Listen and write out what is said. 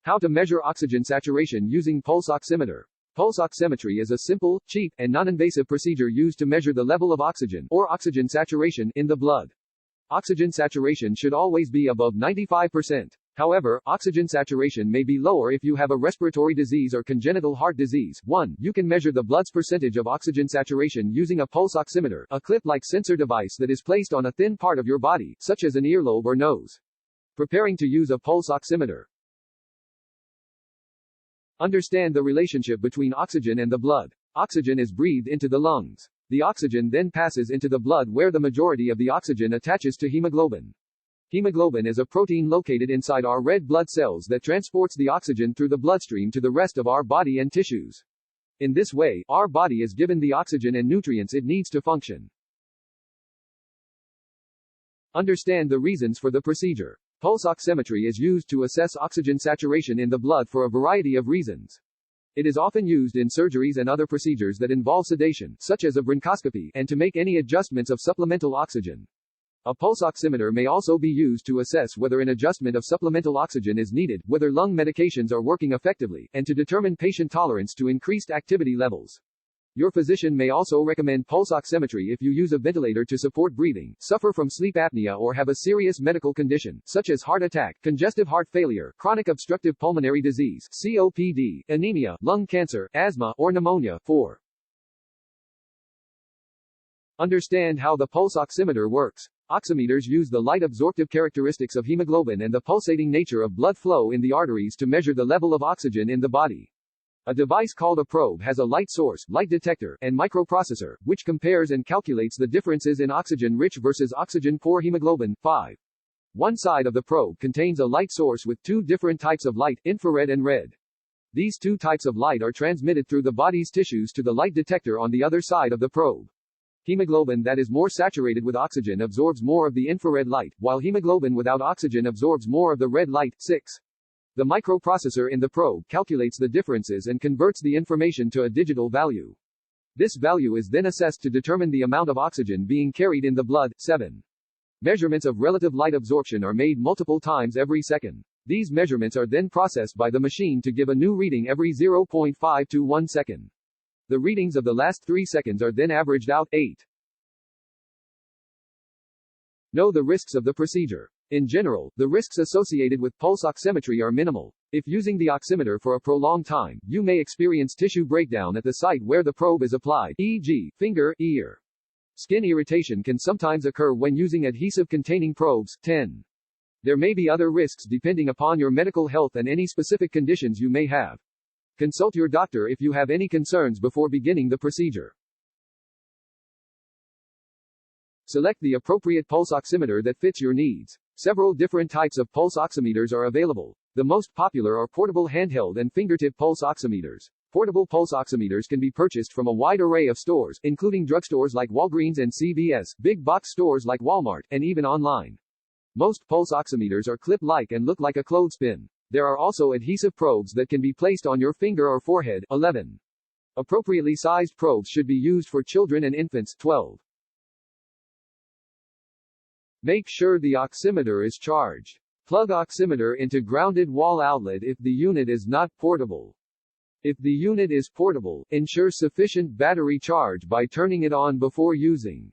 How to measure oxygen saturation using pulse oximeter. Pulse oximetry is a simple, cheap, and non-invasive procedure used to measure the level of oxygen, or oxygen saturation, in the blood. Oxygen saturation should always be above 95%. However, oxygen saturation may be lower if you have a respiratory disease or congenital heart disease. 1. You can measure the blood's percentage of oxygen saturation using a pulse oximeter, a clip-like sensor device that is placed on a thin part of your body, such as an earlobe or nose. Preparing to use a pulse oximeter. Understand the relationship between oxygen and the blood. Oxygen is breathed into the lungs. The oxygen then passes into the blood where the majority of the oxygen attaches to hemoglobin. Hemoglobin is a protein located inside our red blood cells that transports the oxygen through the bloodstream to the rest of our body and tissues. In this way, our body is given the oxygen and nutrients it needs to function. Understand the reasons for the procedure. Pulse oximetry is used to assess oxygen saturation in the blood for a variety of reasons. It is often used in surgeries and other procedures that involve sedation, such as a bronchoscopy, and to make any adjustments of supplemental oxygen. A pulse oximeter may also be used to assess whether an adjustment of supplemental oxygen is needed, whether lung medications are working effectively, and to determine patient tolerance to increased activity levels. Your physician may also recommend pulse oximetry if you use a ventilator to support breathing, suffer from sleep apnea, or have a serious medical condition, such as heart attack, congestive heart failure, chronic obstructive pulmonary disease, COPD, anemia, lung cancer, asthma, or pneumonia. 4. Understand how the pulse oximeter works. Oximeters use the light absorptive characteristics of hemoglobin and the pulsating nature of blood flow in the arteries to measure the level of oxygen in the body. A device called a probe has a light source, light detector, and microprocessor, which compares and calculates the differences in oxygen-rich versus oxygen-poor hemoglobin. 5. One side of the probe contains a light source with two different types of light, infrared and red. These two types of light are transmitted through the body's tissues to the light detector on the other side of the probe. Hemoglobin that is more saturated with oxygen absorbs more of the infrared light, while hemoglobin without oxygen absorbs more of the red light. 6. The microprocessor in the probe calculates the differences and converts the information to a digital value. This value is then assessed to determine the amount of oxygen being carried in the blood. 7. Measurements of relative light absorption are made multiple times every second. These measurements are then processed by the machine to give a new reading every 0.5 to 1 second. The readings of the last 3 seconds are then averaged out. 8. Know the risks of the procedure. In general, the risks associated with pulse oximetry are minimal. If using the oximeter for a prolonged time, you may experience tissue breakdown at the site where the probe is applied, e.g., finger, ear. Skin irritation can sometimes occur when using adhesive-containing probes. 10. There may be other risks depending upon your medical health and any specific conditions you may have. Consult your doctor if you have any concerns before beginning the procedure. Select the appropriate pulse oximeter that fits your needs. Several different types of pulse oximeters are available. The most popular are portable handheld and fingertip pulse oximeters. Portable pulse oximeters can be purchased from a wide array of stores, including drugstores like Walgreens and CVS, big box stores like Walmart, and even online. Most pulse oximeters are clip-like and look like a clothespin. There are also adhesive probes that can be placed on your finger or forehead. 11. Appropriately sized probes should be used for children and infants. 12. Make sure the oximeter is charged. Plug oximeter into grounded wall outlet if the unit is not portable. If the unit is portable, ensure sufficient battery charge by turning it on before using.